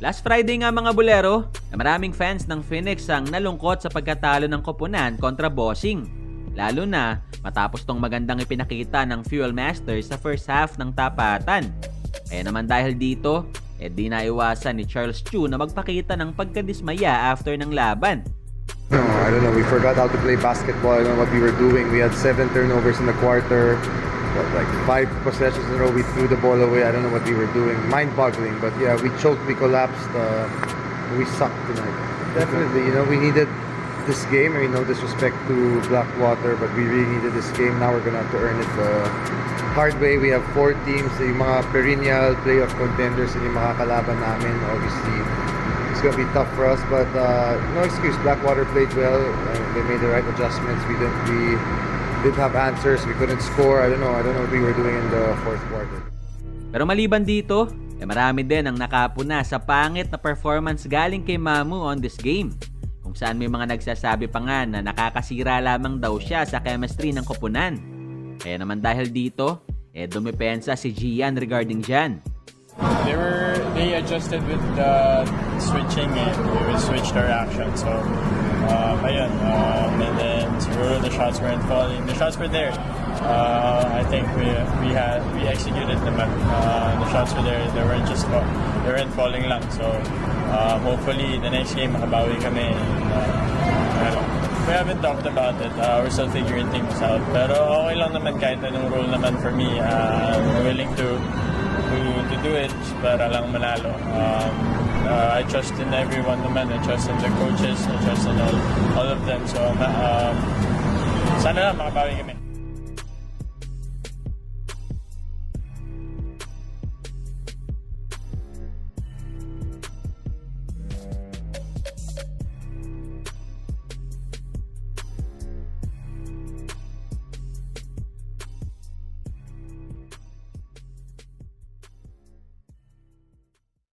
Last Friday nga mga bulero, na maraming fans ng Phoenix ang nalungkot sa pagkatalo ng koponan kontra Bossing. Lalo na matapos tong magandang ipinakita ng Fuel Masters sa first half ng tapatan. Kaya naman dahil dito, di naiwasan ni Charles Chu na magpakita ng pagkadismaya after ng laban. No, I don't know. We forgot how to play basketball. I don't know what we were doing. We had 7 turnovers in the quarter. Like 5 possessions in a row, we threw the ball away. I don't know what we were doing. Mind-boggling. But yeah, we choked, we collapsed. We sucked tonight. Definitely, we needed this game. I mean, no disrespect to Blackwater, but we really needed this game. Now we're gonna have to earn it the hard way. We have 4 teams. Yung mga perennial playoff contenders yung makakalaban namin. Obviously, it's gonna be tough for us, but no excuse. Blackwater played well. They made the right adjustments. We didn't have answers. We couldn't score. I don't know what we were doing in the fourth quarter. Pero maliban dito, marami din ang nakapuna sa pangit na performance galing kay Mamu on this game. Kung saan may mga nagsasabi pa nga na nakakasira lamang daw siya sa chemistry ng koponan. Kaya naman dahil dito, dumipensa si Gian regarding dyan. They adjusted with the switching and we switched our action. So, ayun. And then siguro the shots weren't falling. The shots were there. I think we executed them. The shots were there. They weren't falling lang. So, hopefully the next game makabawi kami. We haven't talked about it. We're still figuring things out. Pero okay lang naman kahit anong role naman for me. I'm willing to do it para lang manalo. I trust in everyone naman. I trust in the coaches. I trust in all of them. So sana lang makabawi kami.